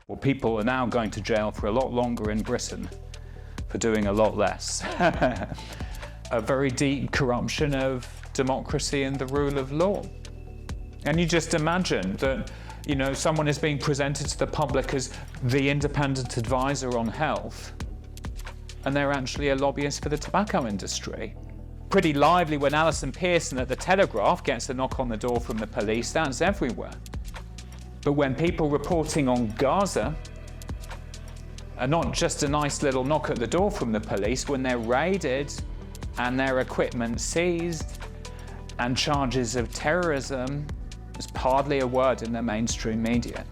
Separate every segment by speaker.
Speaker 1: Well, people are now going to jail for a lot longer in Britain for doing a lot less. A very deep corruption of democracy and the rule of law. And you just imagine that, someone is being presented to the public as the independent advisor on health, and they're actually a lobbyist for the tobacco industry. Pretty lively when Alison Pearson at the Telegraph gets a knock on the door from the police. That's everywhere. But when people reporting on Gaza are not just a nice little knock at the door from the police, when they're raided and their equipment seized and charges of terrorism, there's hardly a word in the mainstream media.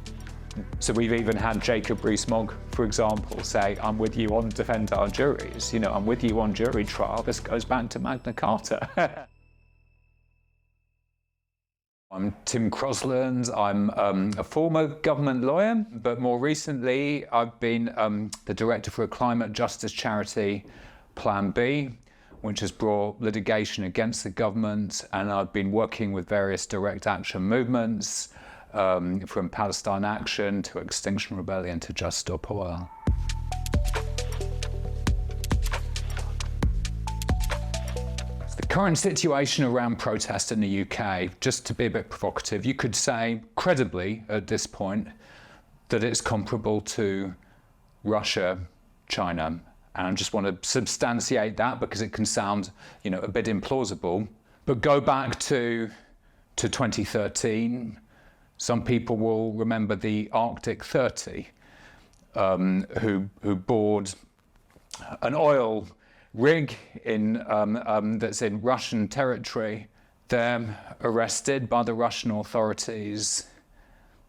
Speaker 1: So we've even had Jacob Rees-Mogg, for example, say, I'm with you on defend our juries. I'm with you on jury trial. This goes back to Magna Carta. I'm Tim Crosland. I'm a former government lawyer, but more recently I've been the director for a climate justice charity, Plan B, which has brought litigation against the government, and I've been working with various direct action movements, from Palestine Action to Extinction Rebellion to Just Stop Oil. The current situation around protest in the UK, just to be a bit provocative, you could say credibly at this point that it's comparable to Russia, China. And I just want to substantiate that because it can sound, a bit implausible. But go back to 2013. Some people will remember the Arctic 30, who board an oil rig that's in Russian territory. They're arrested by the Russian authorities.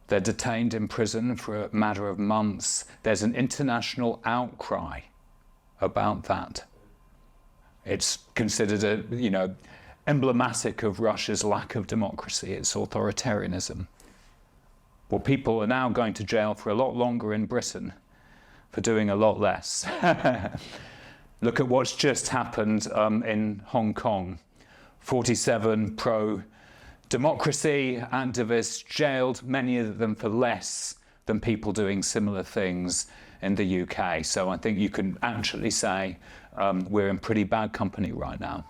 Speaker 1: They're detained in prison for a matter of months. There's an international outcry about that. It's considered emblematic of Russia's lack of democracy, its authoritarianism. Well, people are now going to jail for a lot longer in Britain for doing a lot less. Look at what's just happened in Hong Kong. 47 pro-democracy activists jailed, many of them for less than people doing similar things in the UK. So I think you can actually say we're in pretty bad company right now.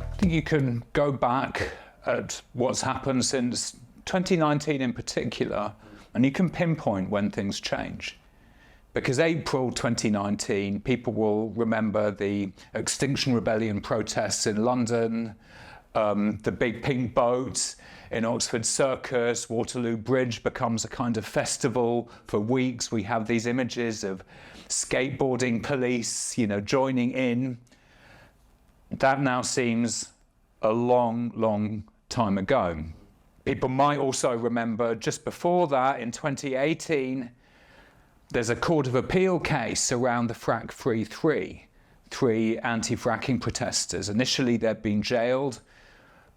Speaker 1: I think you can go back at what's happened since 2019 in particular, and you can pinpoint when things change. Because April 2019, people will remember the Extinction Rebellion protests in London, the big pink boat in Oxford Circus, Waterloo Bridge becomes a kind of festival for weeks. We have these images of skateboarding police, joining in. That now seems a long, long time ago. People might also remember just before that, in 2018, there's a Court of Appeal case around the Frack-Free three anti-fracking protesters. Initially, they'd been jailed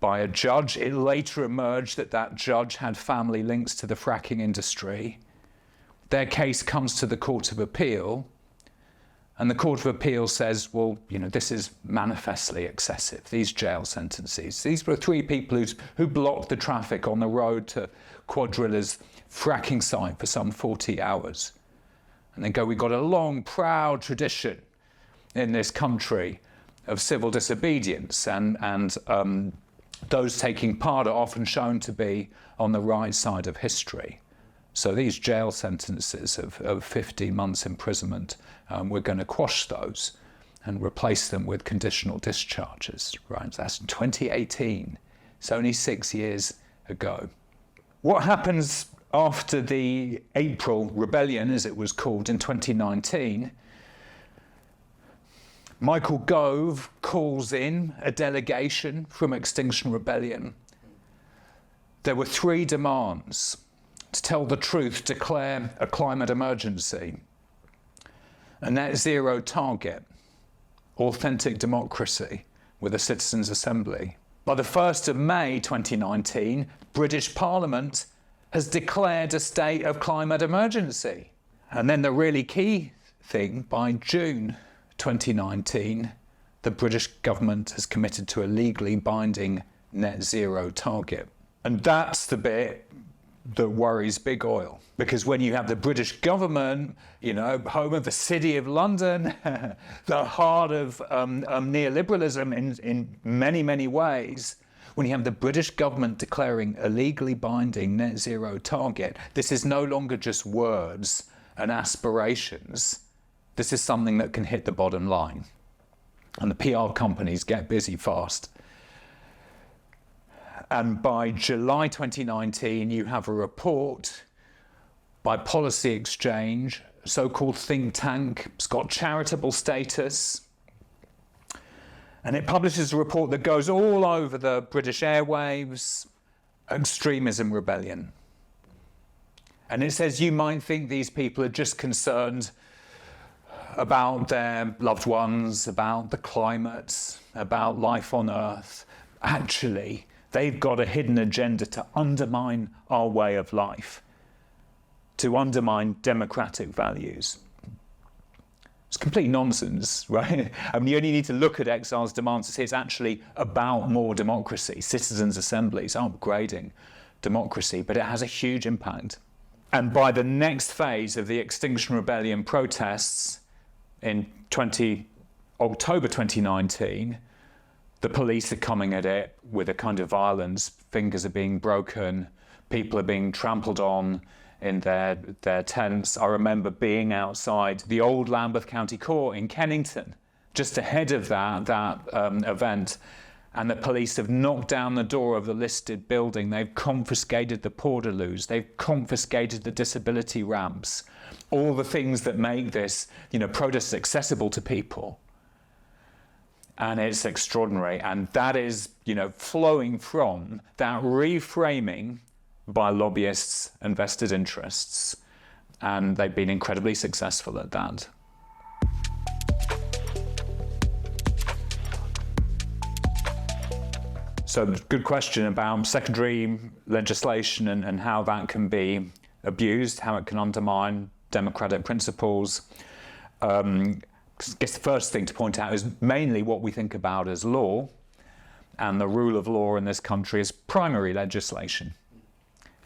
Speaker 1: by a judge. It later emerged that that judge had family links to the fracking industry. Their case comes to the Court of Appeal, and the Court of Appeal says, well, this is manifestly excessive, these jail sentences. These were three people who blocked the traffic on the road to Quadrilla's fracking site for some 40 hours. And they go, we've got a long, proud tradition in this country of civil disobedience, and those taking part are often shown to be on the right side of history. So these jail sentences of 15 months imprisonment, we're going to quash those and replace them with conditional discharges, right? That's in 2018. It's only 6 years ago. What happens after the April Rebellion, as it was called in 2019, Michael Gove calls in a delegation from Extinction Rebellion. There were 3 demands: to tell the truth, declare a climate emergency, a net zero target, authentic democracy with a citizens' assembly. By the 1st of May 2019, British Parliament has declared a state of climate emergency. And then the really key thing, by June 2019, the British government has committed to a legally binding net zero target. And that's the bit that worries big oil. Because when you have the British government, home of the City of London, the heart of neoliberalism in many, many ways, when you have the British government declaring a legally binding net zero target, this is no longer just words and aspirations. This is something that can hit the bottom line. And the PR companies get busy fast. And by July 2019, you have a report by Policy Exchange, so-called think tank. It's got charitable status. And it publishes a report that goes all over the British airwaves, extremism rebellion. And it says you might think these people are just concerned about their loved ones, about the climate, about life on Earth. Actually, they've got a hidden agenda to undermine our way of life, to undermine democratic values. It's complete nonsense, right? I mean, you only need to look at Exile's demands to see it's actually about more democracy. Citizens' assemblies are upgrading democracy, but it has a huge impact. And by the next phase of the Extinction Rebellion protests in October 2019, the police are coming at it with a kind of violence. Fingers are being broken, people are being trampled on in their tents. I remember being outside the old Lambeth County Court in Kennington, just ahead of that event, and the police have knocked down the door of the listed building. They've confiscated the portaloos, they've confiscated the disability ramps, all the things that make this, protest accessible to people. And it's extraordinary. And that is, flowing from that reframing by lobbyists and vested interests. And they've been incredibly successful at that. So good question about secondary legislation and how that can be abused, how it can undermine democratic principles. I guess the first thing to point out is mainly what we think about as law, and the rule of law in this country is primary legislation.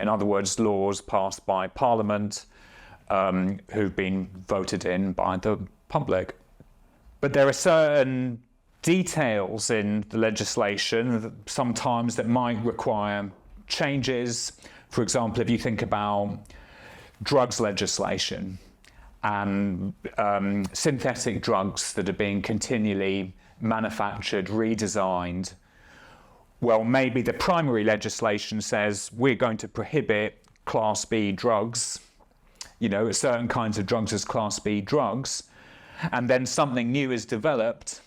Speaker 1: In other words, laws passed by Parliament who've been voted in by the public. But there are certain details in the legislation sometimes that might require changes. For example, if you think about drugs legislation and synthetic drugs that are being continually manufactured, redesigned, well, maybe the primary legislation says we're going to prohibit Class B drugs, certain kinds of drugs as Class B drugs, and then something new is developed,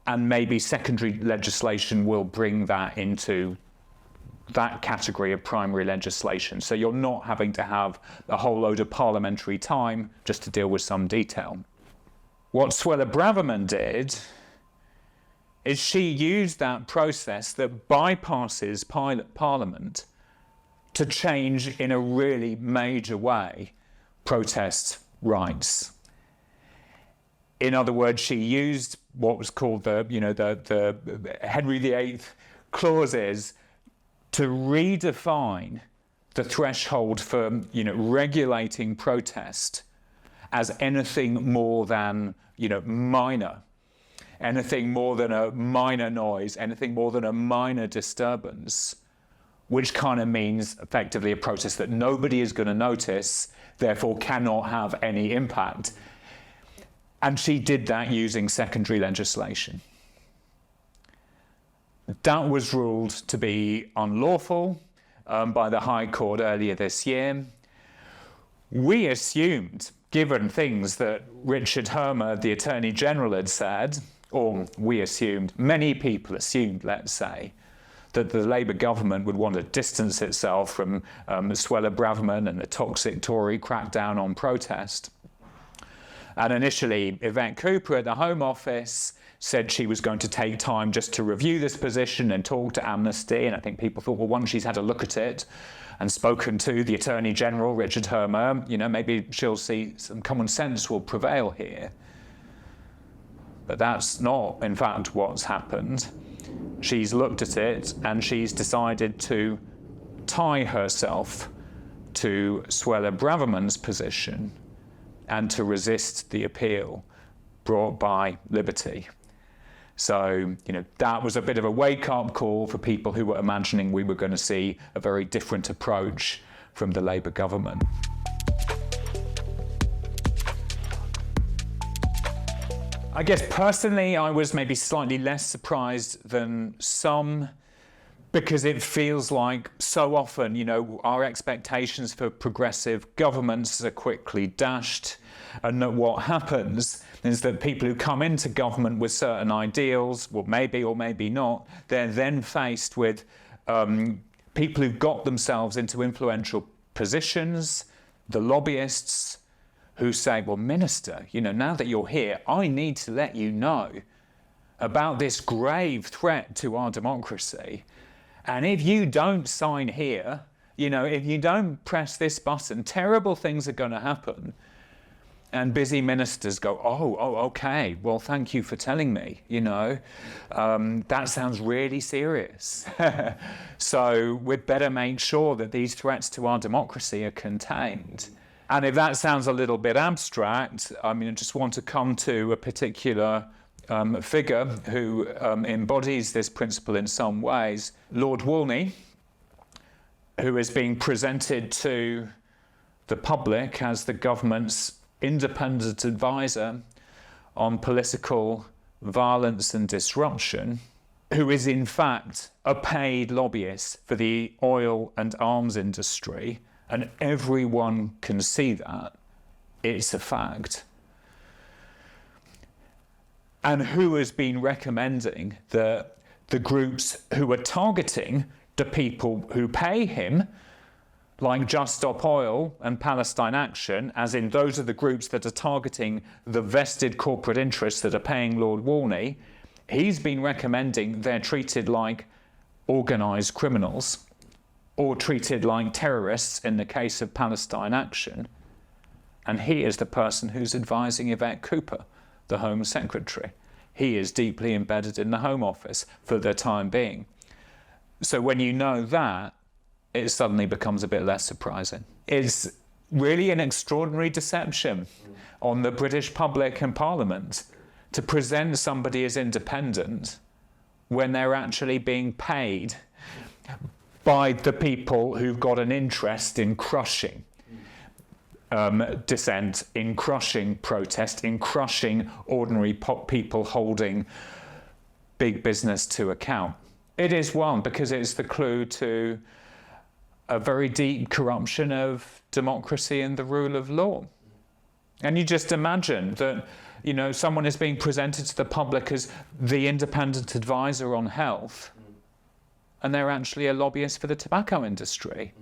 Speaker 1: and maybe secondary legislation will bring that into that category of primary legislation. So you're not having to have a whole load of parliamentary time just to deal with some detail. What Suella Braverman did is she used that process that bypasses Parliament to change in a really major way protest rights. In other words, she used what was called the Henry VIII clauses to redefine the threshold for regulating protest as anything more than minor, anything more than a minor noise, anything more than a minor disturbance, which kind of means effectively a protest that nobody is going to notice, therefore cannot have any impact. And she did that using secondary legislation. That was ruled to be unlawful by the High Court earlier this year. We assumed, given things that Richard Hermer, the Attorney General, had said, or we assumed, many people assumed, let's say, that the Labour government would want to distance itself from Suella Braverman and the toxic Tory crackdown on protest. And initially, Yvette Cooper at the Home Office said she was going to take time just to review this position and talk to Amnesty. And I think people thought, well, once she's had a look at it and spoken to the Attorney General, Richard Hermer, maybe she'll see some common sense will prevail here. But that's not, in fact, what's happened. she's looked at it and she's decided to tie herself to Suella Braverman's position and to resist the appeal brought by Liberty. So, that was a bit of a wake-up call for people who were imagining we were going to see a very different approach from the Labour government. I guess personally, I was maybe slightly less surprised than some, because it feels like so often, our expectations for progressive governments are quickly dashed, and that what happens is that people who come into government with certain ideals, well, maybe or maybe not, they're then faced with people who've got themselves into influential positions, the lobbyists, who say, well, Minister, now that you're here, I need to let you know about this grave threat to our democracy. And if you don't sign here, if you don't press this button, terrible things are going to happen. And busy ministers go, oh, okay, well, thank you for telling me, that sounds really serious. So we'd better make sure that these threats to our democracy are contained. And if that sounds a little bit abstract, I just want to come to a particular figure who embodies this principle in some ways, Lord Wolney, who is being presented to the public as the government's independent advisor on political violence and disruption, who is in fact a paid lobbyist for the oil and arms industry, and everyone can see that. It's a fact. And who has been recommending that the groups who are targeting the people who pay him, like Just Stop Oil and Palestine Action, as in those are the groups that are targeting the vested corporate interests that are paying Lord Wolney, he's been recommending they're treated like organised criminals or treated like terrorists in the case of Palestine Action. And he is the person who's advising Yvette Cooper, the Home Secretary. He is deeply embedded in the Home Office for the time being. So when you know that, it suddenly becomes a bit less surprising. It's really an extraordinary deception on the British public and Parliament to present somebody as independent when they're actually being paid by the people who've got an interest in crushing dissent, in crushing protest, in crushing ordinary people holding big business to account. It is one, because it's the clue to a very deep corruption of democracy and the rule of law. And you just imagine that, someone is being presented to the public as the independent advisor on health, and they're actually a lobbyist for the tobacco industry.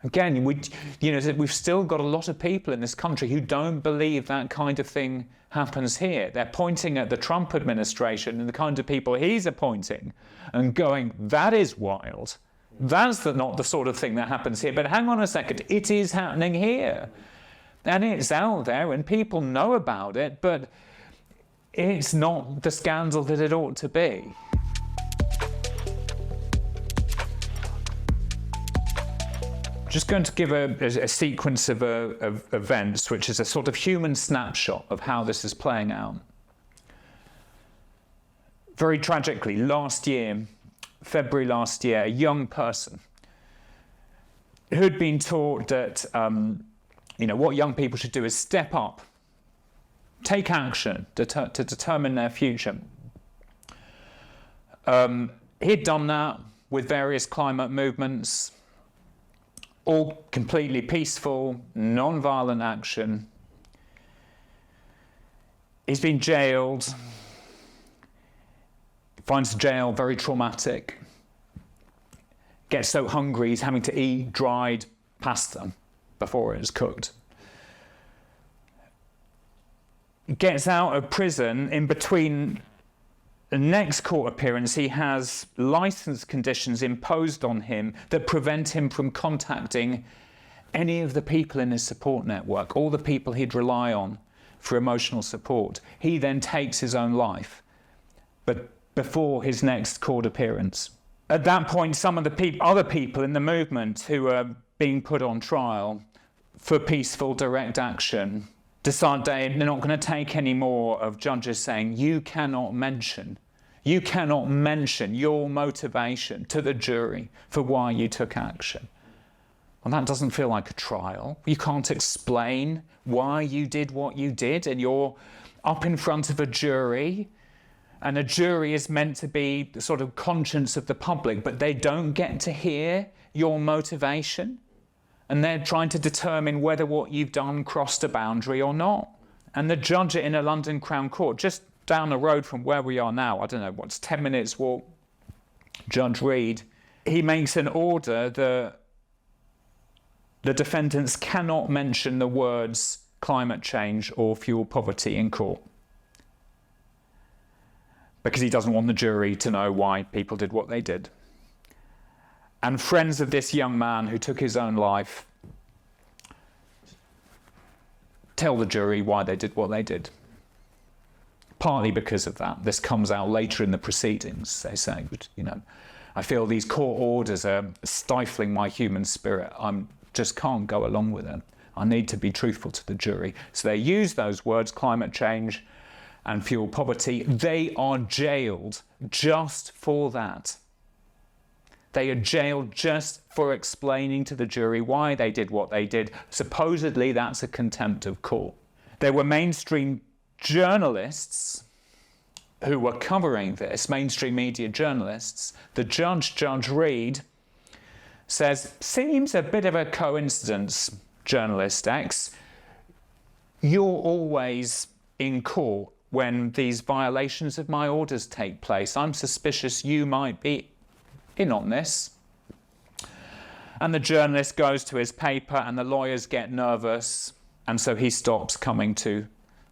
Speaker 1: Again, we've still got a lot of people in this country who don't believe that kind of thing happens here. They're pointing at the Trump administration and the kind of people he's appointing and going, that is wild. That's not the sort of thing that happens here. But hang on a second, it is happening here. And it's out there and people know about it, but it's not the scandal that it ought to be. Just going to give a sequence of events, which is a sort of human snapshot of how this is playing out. Very tragically, February last year, a young person who'd been taught that what young people should do is step up, take action to determine their future. He'd done that with various climate movements, all completely peaceful, non-violent action. He's been jailed, finds jail very traumatic, gets so hungry he's having to eat dried pasta before it's cooked. Gets out of prison. In between the next court appearance, he has license conditions imposed on him that prevent him from contacting any of the people in his support network, all the people he'd rely on for emotional support. He then takes his own life. But before his next court appearance. At that point, some of the other people in the movement who are being put on trial for peaceful direct action decide they're not going to take any more of judges saying, you cannot mention your motivation to the jury for why you took action. Well, that doesn't feel like a trial. You can't explain why you did what you did, and you're up in front of a jury, and a jury is meant to be the sort of conscience of the public, but they don't get to hear your motivation, and they're trying to determine whether what you've done crossed a boundary or not. And the judge in a London Crown Court, just down the road from where we are now, I don't know, what's 10 minutes walk, Judge Reed, he makes an order that the defendants cannot mention the words climate change or fuel poverty in court, because he doesn't want the jury to know why people did what they did. And friends of this young man who took his own life tell the jury why they did what they did. Partly because of that. This comes out later in the proceedings. They say, I feel these court orders are stifling my human spirit. I just can't go along with it. I need to be truthful to the jury. So they use those words, climate change and fuel poverty. They are jailed just for that. They are jailed just for explaining to the jury why they did what they did. Supposedly that's a contempt of court. There were mainstream journalists who were covering this, mainstream media journalists. The judge, Judge Reed, says, seems a bit of a coincidence, journalist X. You're always in court when these violations of my orders take place. I'm suspicious you might be in on this. And the journalist goes to his paper and the lawyers get nervous, and so he stops coming to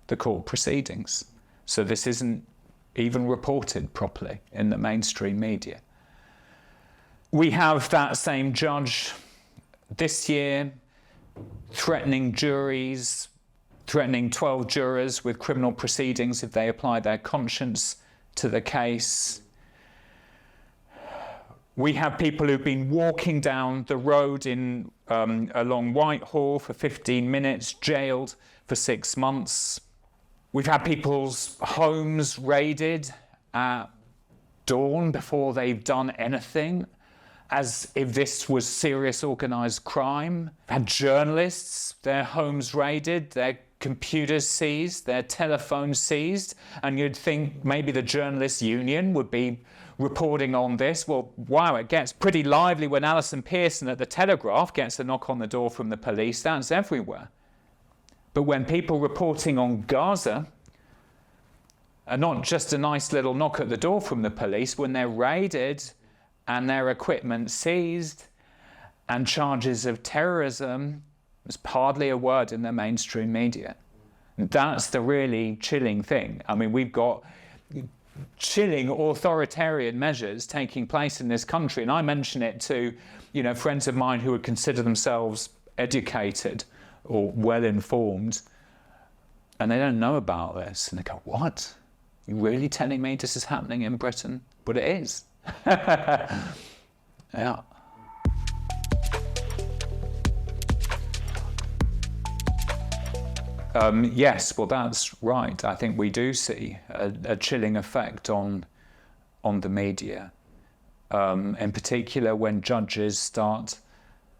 Speaker 1: the court proceedings. So this isn't even reported properly in the mainstream media. We have that same judge this year threatening juries, threatening 12 jurors with criminal proceedings if they apply their conscience to the case. We have people who've been walking down the road along Whitehall for 15 minutes, jailed for 6 months. We've had people's homes raided at dawn before they've done anything, as if this was serious organised crime. We've had journalists, their homes raided, their computers seized, their telephones seized, and you'd think maybe the Journalists' Union would be reporting on this. Well, wow, it gets pretty lively when Alison Pearson at the Telegraph gets a knock on the door from the police. That's everywhere. But when people reporting on Gaza are not just a nice little knock at the door from the police, when they're raided and their equipment seized and charges of terrorism, there's hardly a word in the mainstream media. That's the really chilling thing. I mean, we've got chilling authoritarian measures taking place in this country, and I mention it to, friends of mine who would consider themselves educated or well-informed, and they don't know about this, and they go, what? You really telling me this is happening in Britain? But it is. Yeah. Yes, well, that's right. I think we do see a chilling effect on the media, in particular when judges start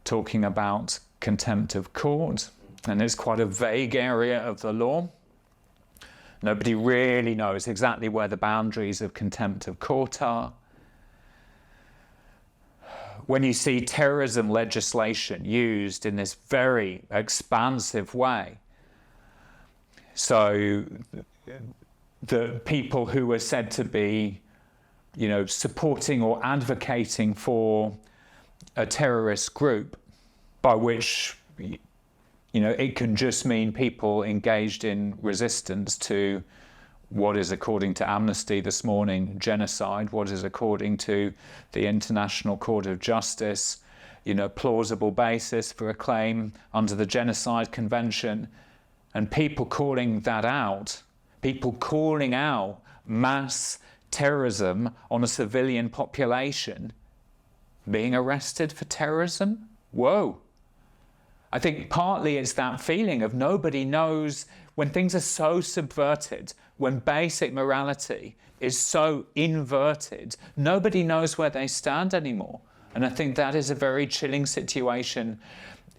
Speaker 1: talking about contempt of court, and it's quite a vague area of the law. Nobody really knows exactly where the boundaries of contempt of court are. When you see terrorism legislation used in this very expansive way, so the people who were said to be, supporting or advocating for a terrorist group, by which, it can just mean people engaged in resistance to what is, according to Amnesty this morning, genocide, what is, according to the International Court of Justice, plausible basis for a claim under the Genocide Convention. And people calling that out, people calling out mass terrorism on a civilian population being arrested for terrorism? Whoa. I think partly it's that feeling of nobody knows when things are so subverted, when basic morality is so inverted, nobody knows where they stand anymore. And I think that is a very chilling situation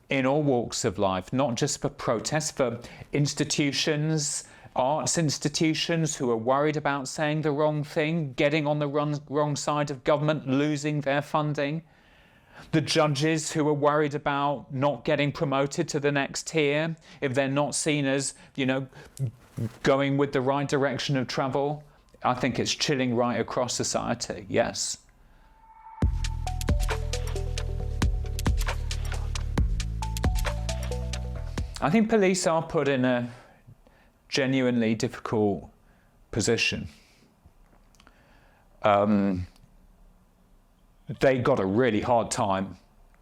Speaker 1: in all walks of life, not just for protests, for institutions, arts institutions who are worried about saying the wrong thing, getting on the wrong side of government, losing their funding. The judges who are worried about not getting promoted to the next tier if they're not seen as, going with the right direction of travel. I think it's chilling right across society, yes. I think police are put in a genuinely difficult position. They got a really hard time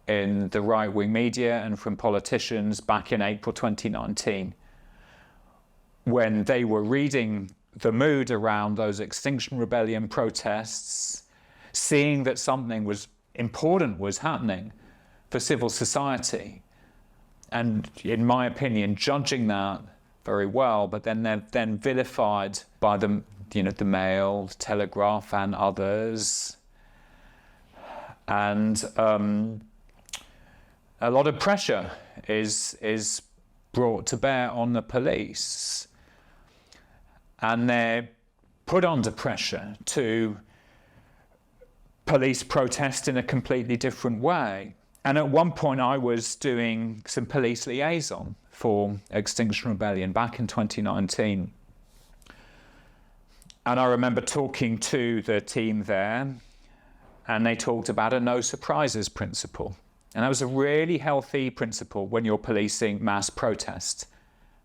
Speaker 1: in the right-wing media and from politicians back in April 2019 when they were reading the mood around those Extinction Rebellion protests, seeing that something important was happening for civil society, and in my opinion, judging that very well, but then they're then vilified by the Mail, the Telegraph, and others, and a lot of pressure is brought to bear on the police, and they're put under pressure to police protest in a completely different way. And at one point I was doing some police liaison for Extinction Rebellion back in 2019. And I remember talking to the team there, and they talked about a no surprises principle. And that was a really healthy principle when you're policing mass protest.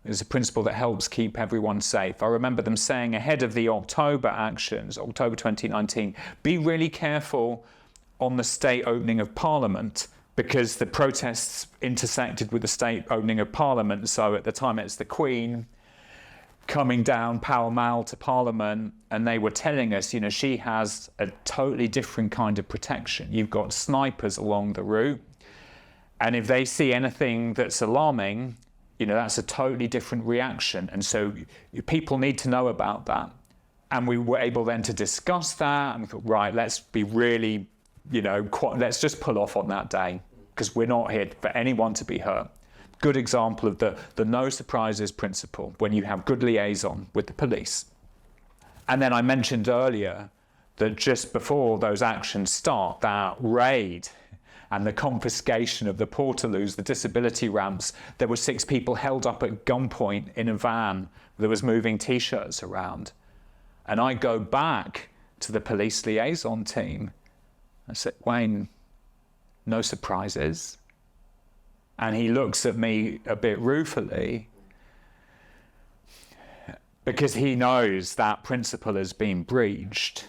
Speaker 1: It's a principle that helps keep everyone safe. I remember them saying ahead of the October actions, October 2019, be really careful on the state opening of Parliament, because the protests intersected with the state opening of Parliament. So at the time it's the Queen coming down pell-mell to Parliament, and they were telling us, she has a totally different kind of protection. You've got snipers along the route, and if they see anything that's alarming, that's a totally different reaction. And so people need to know about that. And we were able then to discuss that, and we thought, right, let's be really, let's just pull off on that day, because we're not here for anyone to be hurt. Good example of the no surprises principle when you have good liaison with the police. And then I mentioned earlier that just before those actions start, that raid and the confiscation of the portaloos, the disability ramps, there were 6 people held up at gunpoint in a van that was moving T-shirts around. And I go back to the police liaison team. I said, Wayne, no surprises? And he looks at me a bit ruefully, because he knows that principle has been breached.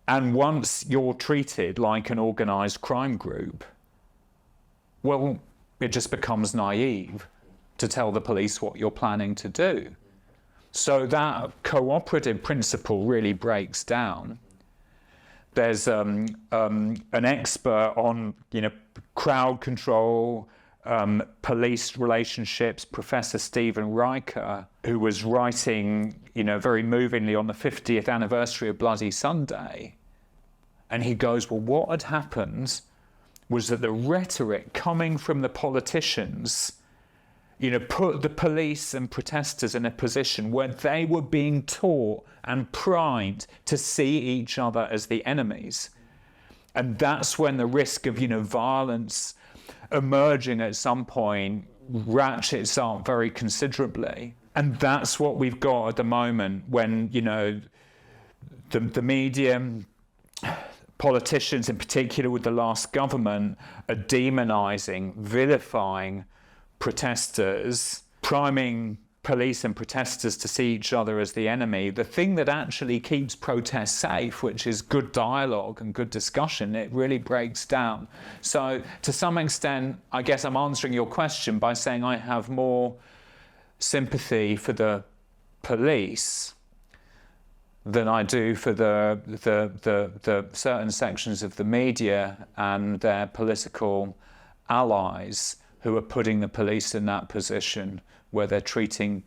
Speaker 1: And once you're treated like an organised crime group, well, it just becomes naive to tell the police what you're planning to do. So that cooperative principle really breaks down. There's an expert on crowd control, police relationships, Professor Stephen Riker, who was writing, very movingly on the 50th anniversary of Bloody Sunday. And he goes, well, what had happened was that the rhetoric coming from the politicians, put the police and protesters in a position where they were being taught and primed to see each other as the enemies. And that's when the risk of, violence emerging at some point ratchets up very considerably. And that's what we've got at the moment when, the media, politicians in particular with the last government, are demonising, vilifying protesters, priming police and protesters to see each other as the enemy. The thing that actually keeps protests safe, which is good dialogue and good discussion, it really breaks down. So to some extent, I guess I'm answering your question by saying I have more sympathy for the police than I do for the certain sections of the media and their political allies who are putting the police in that position where they're treating,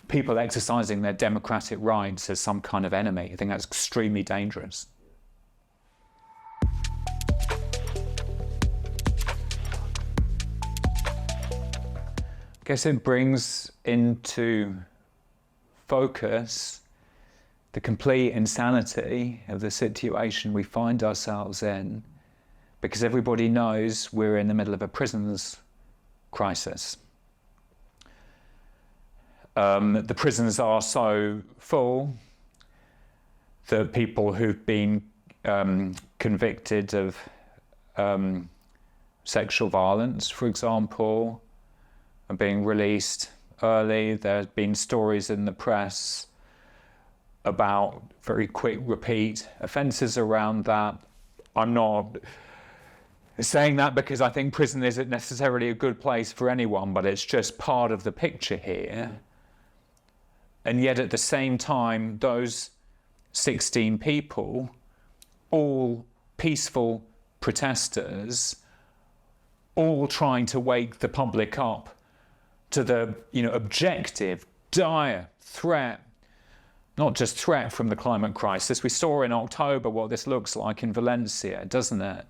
Speaker 1: people exercising their democratic rights as some kind of enemy. I think that's extremely dangerous. I guess it brings into focus the complete insanity of the situation we find ourselves in, because everybody knows we're in the middle of a prisons crisis. The prisons are so full that people who've been convicted of sexual violence, for example, are being released early. There have been stories in the press about very quick repeat offences around that. I'm not saying that because I think prison isn't necessarily a good place for anyone, but it's just part of the picture here. And yet at the same time, those 16 people, all peaceful protesters, all trying to wake the public up to the objective, dire threat, not just threat from the climate crisis. We saw in October what this looks like in Valencia, doesn't it?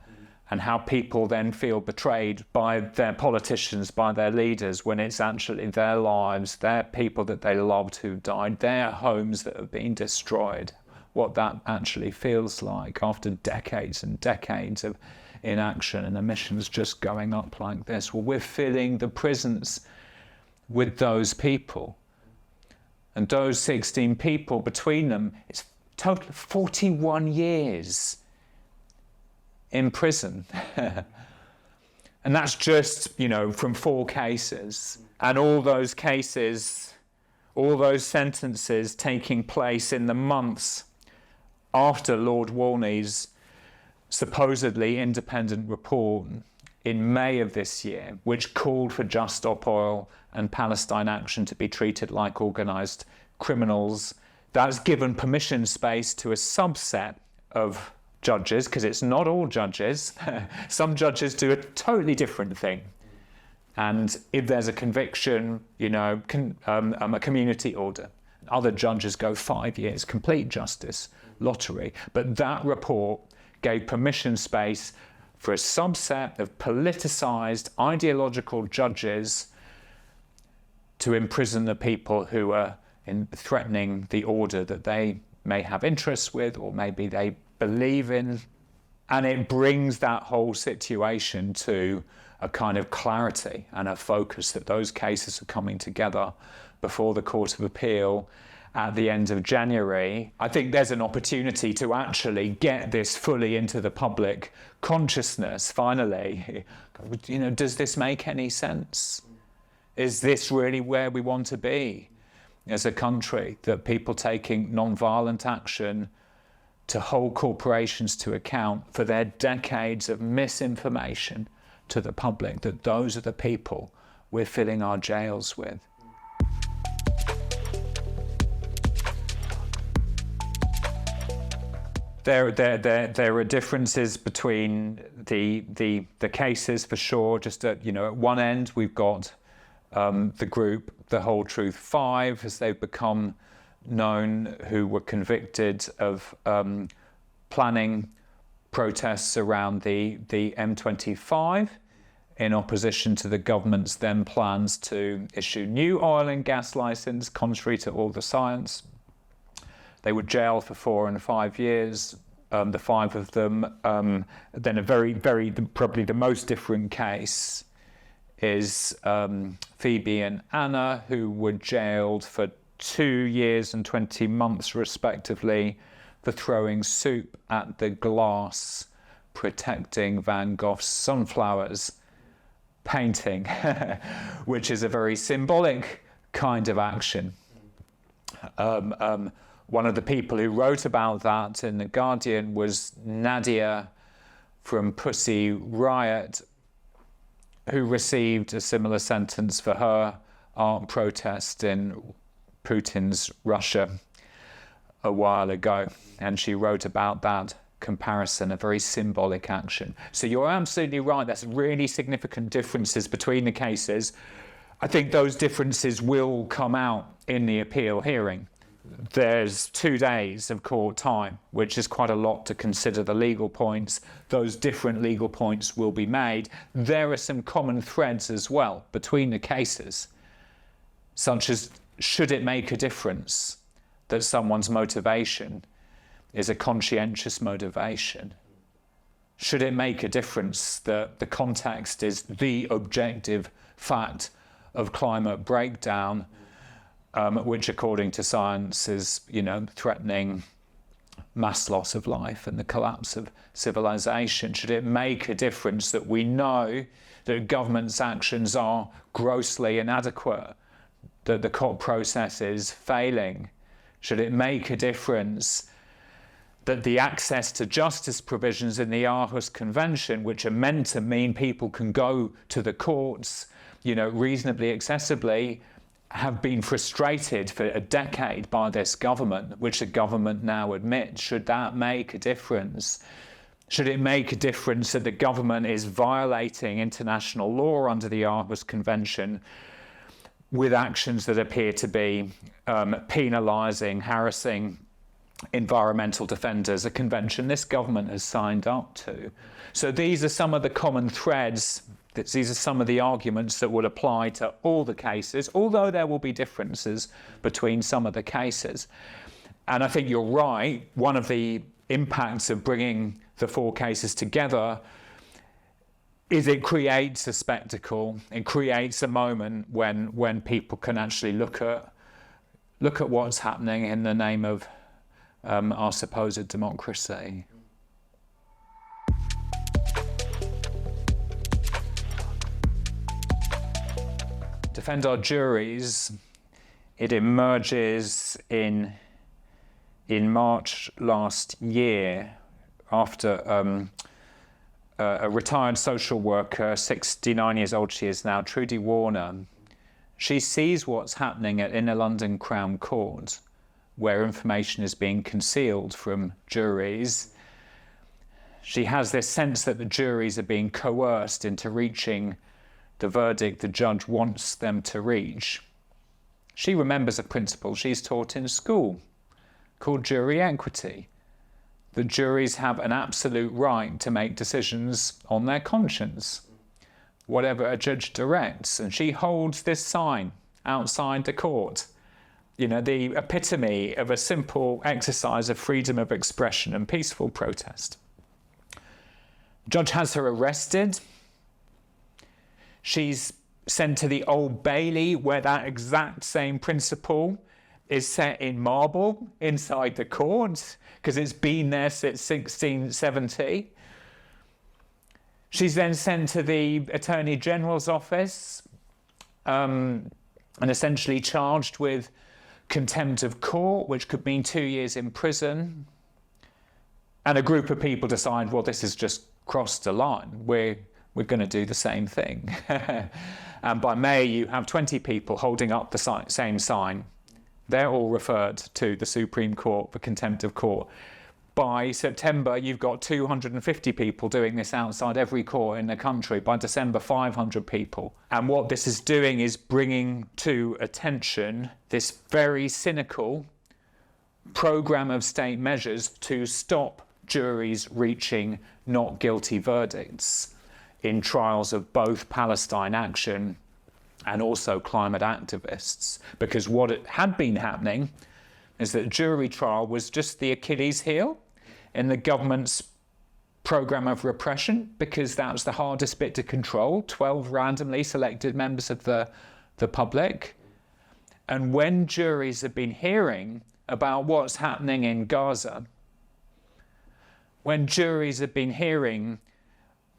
Speaker 1: And how people then feel betrayed by their politicians, by their leaders, when it's actually their lives, their people that they loved who died, their homes that have been destroyed. What that actually feels like after decades and decades of inaction and emissions just going up like this. Well, we're filling the prisons with those people. And those 16 people, between them, it's total 41 years in prison. And that's just, from 4 cases. And all those cases, all those sentences taking place in the months after Lord Walney's supposedly independent report in May of this year, which called for Just Stop Oil and Palestine Action to be treated like organised criminals. That's given permission space to a subset of judges, because it's not all judges. Some judges do a totally different thing. And if there's a conviction, a community order. Other judges go 5 years, complete justice, lottery. But that report gave permission space for a subset of politicised, ideological judges to imprison the people who are threatening the order that they may have interests with, or maybe they believe in. And it brings that whole situation to a kind of clarity and a focus that those cases are coming together before the Court of Appeal at the end of January. I think there's an opportunity to actually get this fully into the public consciousness, finally. Does this make any sense? Is this really where we want to be as a country, that people taking non-violent action to hold corporations to account for their decades of misinformation to the public, that those are the people we're filling our jails with? There are differences between the cases, for sure. Just at one end, we've got the group, The Whole Truth 5, as they've become known, who were convicted of planning protests around the M25 in opposition to the government's then plans to issue new oil and gas license, contrary to all the science. They were jailed for 4 and 5 years, the 5 of them. Then a very, probably the most different case is Phoebe and Anna, who were jailed for 2 years and 20 months respectively for throwing soup at the glass protecting Van Gogh's Sunflowers painting, which is a very symbolic kind of action. One of the people who wrote about that in The Guardian was Nadia from Pussy Riot, who received a similar sentence for her art protest in Putin's Russia. a while ago, and she wrote about that comparison, a very symbolic action. So you're absolutely right, there's really significant differences between the cases. I think those differences will come out in the appeal hearing. There's 2 days of court time, which is quite a lot to consider the legal points. Those different legal points will be made. There are some common threads as well between the cases, such as, should it make a difference that someone's motivation is a conscientious motivation? Should it make a difference that the context is the objective fact of climate breakdown, which according to science is, threatening mass loss of life and the collapse of civilization? Should it make a difference that we know that government's actions are grossly inadequate, that the court process is failing? Should it make a difference that the access to justice provisions in the Aarhus Convention, which are meant to mean people can go to the courts, reasonably accessibly, have been frustrated for a decade by this government, which the government now admits? Should that make a difference? Should it make a difference that the government is violating international law under the Aarhus Convention with actions that appear to be penalising, harassing environmental defenders, a convention this government has signed up to? So these are some of the common threads. These are some of the arguments that would apply to all the cases, although there will be differences between some of the cases. And I think you're right, one of the impacts of bringing the 4 cases together is it creates a spectacle. It creates a moment when people can actually look at what's happening in the name of our supposed democracy. Defend our juries. It emerges in March last year after a retired social worker, 69 years old she is now, Trudy Warner. She sees what's happening at Inner London Crown Court, where information is being concealed from juries. She has this sense that the juries are being coerced into reaching the verdict the judge wants them to reach. She remembers a principle she's taught in school called jury equity. The juries have an absolute right to make decisions on their conscience, whatever a judge directs. And she holds this sign outside the court, the epitome of a simple exercise of freedom of expression and peaceful protest. The judge has her arrested. She's sent to the Old Bailey, where that exact same principle is set in marble inside the court, because it's been there since 1670. She's then sent to the Attorney General's office and essentially charged with contempt of court, which could mean 2 years in prison. And a group of people decide, well, this has just crossed a line. We're going to do the same thing. And by May, you have 20 people holding up the same sign. They're all referred to the Supreme Court for contempt of court. By September, you've got 250 people doing this outside every court in the country. By December, 500 people. And what this is doing is bringing to attention this very cynical programme of state measures to stop juries reaching not guilty verdicts in trials of both Palestine Action and also climate activists. Because what had been happening is that jury trial was just the Achilles heel in the government's programme of repression, because that was the hardest bit to control, 12 randomly selected members of the public. And when juries have been hearing about what's happening in Gaza, when juries have been hearing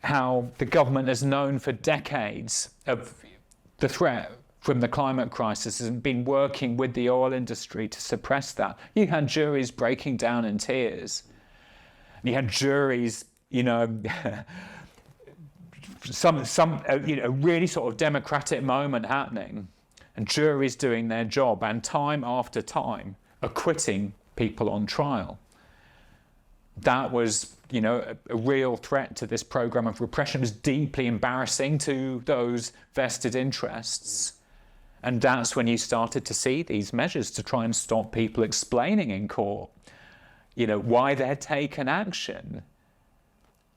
Speaker 1: how the government has known for decades of the threat from the climate crisis and been working with the oil industry to suppress that, you had juries breaking down in tears. You had juries, some really sort of democratic moment happening, and juries doing their job, and time after time acquitting people on trial. That was, a real threat to this program of repression. It was deeply embarrassing to those vested interests. And that's when you started to see these measures to try and stop people explaining in court, why they'd taken action,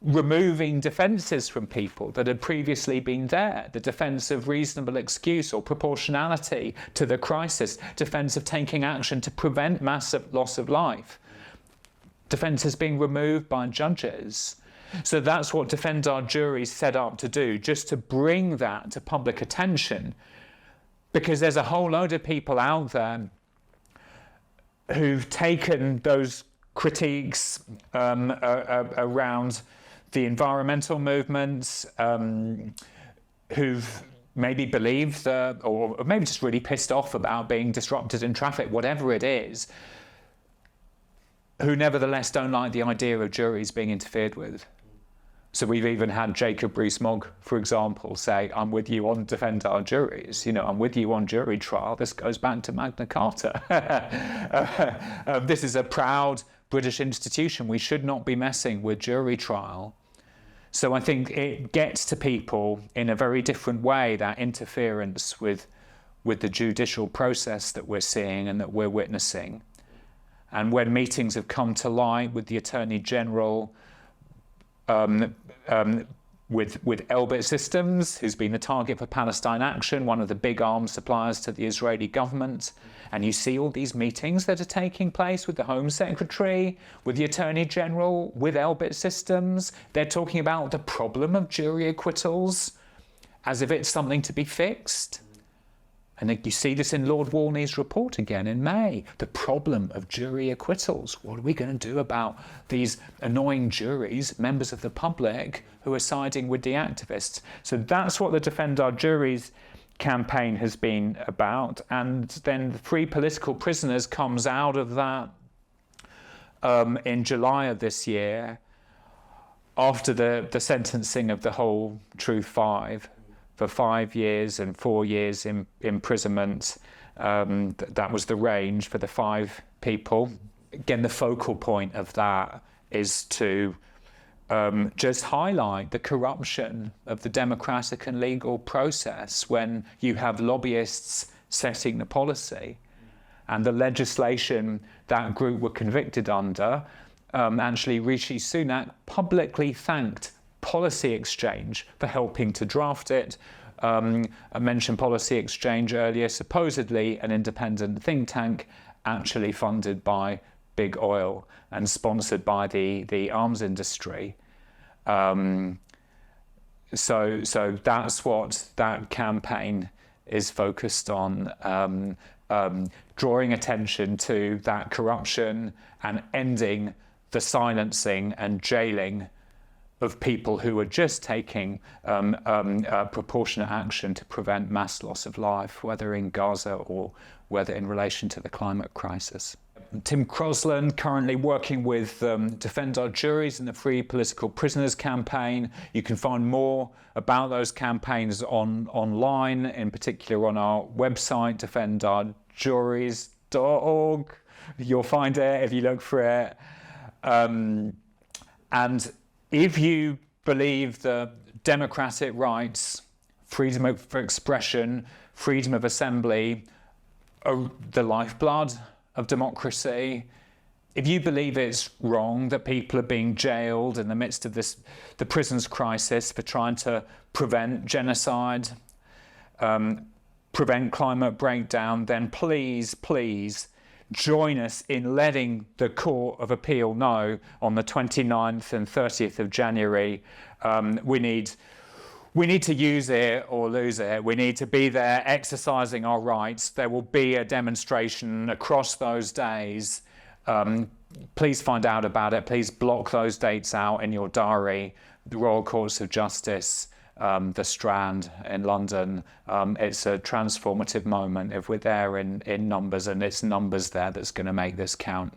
Speaker 1: removing defences from people that had previously been there, the defence of reasonable excuse or proportionality to the crisis, defence of taking action to prevent massive loss of life. Defences being removed by judges. So that's what Defend Our Juries set up to do, just to bring that to public attention, because there's a whole load of people out there who've taken those critiques around the environmental movements, who've maybe believed or maybe just really pissed off about being disrupted in traffic, whatever it is, who nevertheless don't like the idea of juries being interfered with. So we've even had Jacob Rees-Mogg, for example, say, I'm with you on Defend Our Juries, I'm with you on jury trial. This goes back to Magna Carta. This is a proud British institution. We should not be messing with jury trial. So I think it gets to people in a very different way, that interference with the judicial process that we're seeing and that we're witnessing. And when meetings have come to light with the Attorney General, with Elbit Systems, who's been the target for Palestine Action, one of the big arms suppliers to the Israeli government, and you see all these meetings that are taking place with the Home Secretary, with the Attorney General, with Elbit Systems. They're talking about the problem of jury acquittals as if it's something to be fixed. And you see this in Lord Walney's report again in May, the problem of jury acquittals. What are we going to do about these annoying juries, members of the public, who are siding with the activists? So that's what the Defend Our Juries campaign has been about. And then Free Political Prisoners comes out of that in July of this year, after the sentencing of the whole True Five, for 5 years and 4 years in imprisonment. That was the range for the 5 people. Again, the focal point of that is to just highlight the corruption of the democratic and legal process when you have lobbyists setting the policy. And the legislation that group were convicted under, actually Rishi Sunak publicly thanked Policy Exchange for helping to draft it. I mentioned Policy Exchange earlier, supposedly an independent think tank, actually funded by big oil and sponsored by the arms industry. So that's what that campaign is focused on, drawing attention to that corruption and ending the silencing and jailing of people who are just taking proportionate action to prevent mass loss of life, whether in Gaza or whether in relation to the climate crisis. Tim Crosland, currently working with Defend Our Juries and the Free Political Prisoners campaign. You can find more about those campaigns online, in particular on our website, defendourjuries.org. You'll find it if you look for it. And if you believe that democratic rights, freedom of expression, freedom of assembly are the lifeblood of democracy, if you believe it's wrong that people are being jailed in the midst of the prisons crisis for trying to prevent genocide, prevent climate breakdown, then please join us in letting the Court of Appeal know on the 29th and 30th of January. We need to use it or lose it. We need to be there exercising our rights. There will be a demonstration across those days. Please find out about it. Please block those dates out in your diary. The Royal Courts of Justice, the Strand in London. It's a transformative moment if we're there in numbers, and it's numbers there that's going to make this count.